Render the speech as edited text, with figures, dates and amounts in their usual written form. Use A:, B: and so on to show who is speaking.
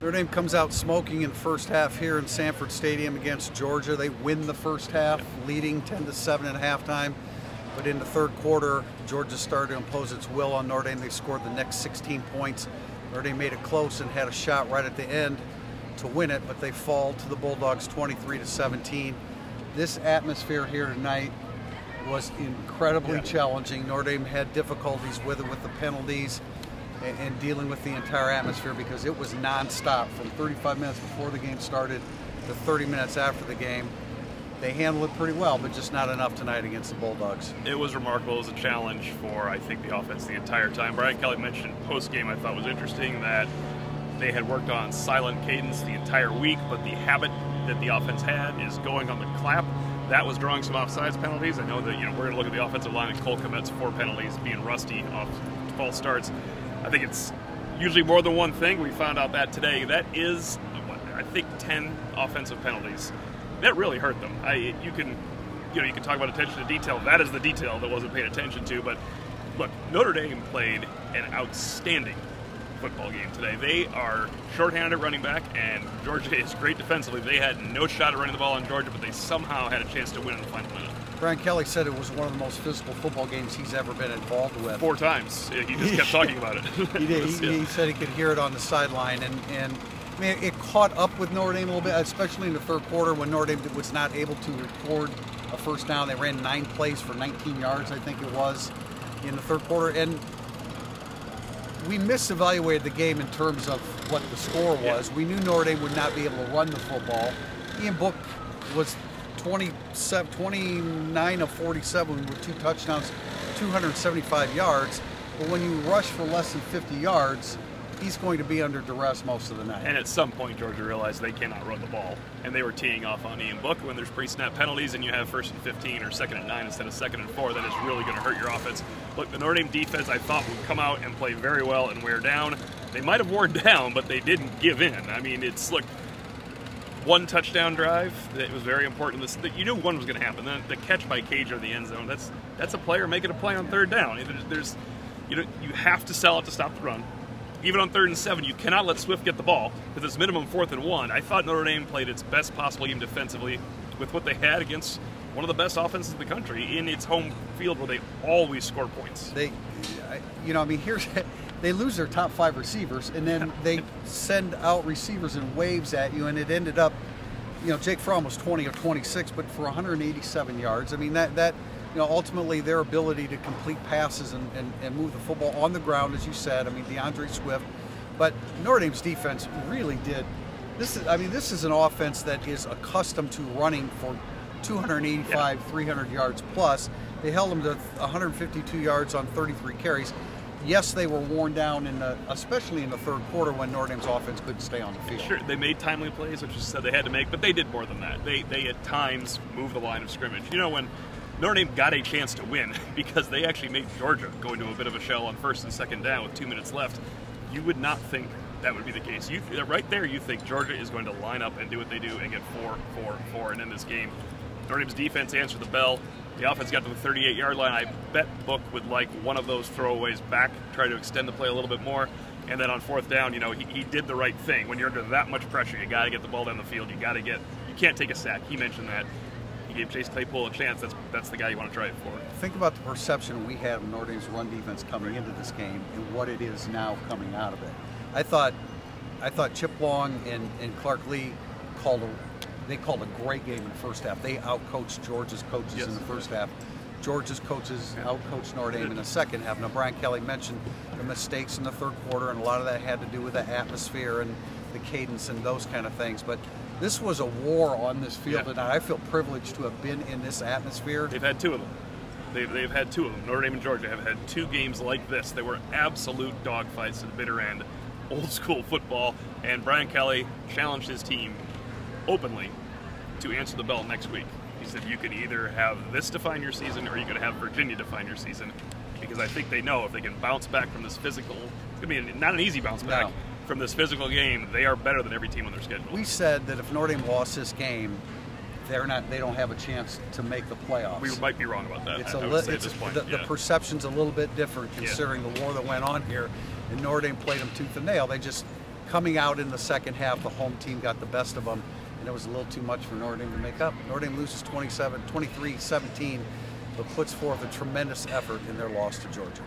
A: Notre Dame comes out smoking in the first half here in Sanford Stadium against Georgia. They win the first half, leading 10-7 at halftime. But in the third quarter, Georgia started to impose its will on Notre Dame. They scored the next 16 points. Notre Dame made it close and had a shot right at the end to win it, but they fall to the Bulldogs 23-17. This atmosphere here tonight was incredibly challenging. Notre Dame had difficulties with it, with the penalties and dealing with the entire atmosphere, because it was nonstop from 35 minutes before the game started to 30 minutes after the game. They handled it pretty well, but just not enough tonight against the Bulldogs.
B: It was remarkable. It was a challenge for, I think, the offense the entire time. Brian Kelly mentioned post-game, I thought was interesting, that they had worked on silent cadence the entire week, but the habit that the offense had is going on the clap. That was drawing some offsides penalties. I know that we're going to look at the offensive line, and Cole Kmet's 4 penalties, being rusty off false starts. I think it's usually more than one thing. We found out that today. That is, I think, 10 offensive penalties. That really hurt them. You can talk about attention to detail. That is the detail that wasn't paid attention to. But look, Notre Dame played an outstanding football game today. They are shorthanded at running back, and Georgia is great defensively. They had no shot at running the ball on Georgia, but they somehow had a chance to win in the final minute.
A: Brian Kelly said it was one of the most physical football games he's ever been involved with.
B: 4 times. He just kept talking about it.
A: He did. He said he could hear it on the sideline, and I mean, it caught up with Notre Dame a little bit, especially in the third quarter when Notre Dame was not able to record a first down. They ran 9 plays for 19 yards, I think it was, in the third quarter. And we misevaluated the game in terms of what the score was. We knew Notre Dame would not be able to run the football. Ian Book was 29 of 47 with 2 touchdowns, 275 yards. But when you rush for less than 50 yards, he's going to be under duress most of the night.
B: And at some point, Georgia realized they cannot run the ball, and they were teeing off on Ian Book. When there's pre-snap penalties and you have 1st and 15 or 2nd and 9 instead of 2nd and 4, that is really going to hurt your offense. Look, the Notre Dame defense, I thought, would come out and play very well and wear down. They might have worn down, but they didn't give in. I mean, look, 1 touchdown drive that was very important. You knew one was going to happen. The catch by Cage in the end zone, that's a player making a play on 3rd down. You have to sell it to stop the run. Even on 3rd and 7, you cannot let Swift get the ball, because it's minimum 4th and 1. I thought Notre Dame played its best possible game defensively with what they had against one of the best offenses in the country in its home field, where they always score points.
A: They lose their top 5 receivers, and then they send out receivers in waves at you, and it ended up, Jake Fromm was 20 of 26, but for 187 yards. I mean, that ultimately their ability to complete passes and move the football on the ground, as you said. I mean, DeAndre Swift. But Notre Dame's defense really did. This is an offense that is accustomed to running for 285, 300 yards plus. They held them to 152 yards on 33 carries. Yes, they were worn down, especially in the third quarter when Notre Dame's offense couldn't stay on the field.
B: Sure, they made timely plays, which you said they had to make, but they did more than that. They at times moved the line of scrimmage. When Notre Dame got a chance to win, because they actually made Georgia go into a bit of a shell on 1st and 2nd down with 2 minutes left, you would not think that would be the case. Right there, you think Georgia is going to line up and do what they do and get 4, and end this game. Notre Dame's defense answered the bell. The offense got to the 38-yard line. I bet Book would like one of those throwaways back, try to extend the play a little bit more. And then on 4th down, he did the right thing. When you're under that much pressure, you got to get the ball down the field. You can't take a sack. He mentioned that. He gave Chase Claypool a chance. That's the guy you want to try it for.
A: Think about the perception we had of Notre Dame's run defense coming into this game and what it is now coming out of it. I thought Chip Long and Clark Lee called a great game in the first half. They outcoached Georgia's coaches in the first half. Georgia's coaches outcoached Notre Dame in the second half. Now, Brian Kelly mentioned the mistakes in the third quarter, and a lot of that had to do with the atmosphere and the cadence and those kind of things. But this was a war on this field tonight. I feel privileged to have been in this atmosphere.
B: They've had 2 of them. They've had 2 of them. Notre Dame and Georgia have had 2 games like this. They were absolute dogfights to the bitter end. Old school football. And Brian Kelly challenged his team openly to answer the bell next week. He said you could either have this define your season or you could have Virginia define your season, because I think they know if they can bounce back from this physical, it's going to be not an easy bounce back from this physical game. They are better than every team on their schedule.
A: We said that if Notre Dame lost this game, they don't have a chance to make the playoffs.
B: We might be wrong about that.
A: The perception's a little bit different considering the war that went on here, and Notre Dame played them tooth and nail. coming out in the second half, the home team got the best of them, and it was a little too much for Notre Dame to make up. Notre Dame loses 23-17, but puts forth a tremendous effort in their loss to Georgia.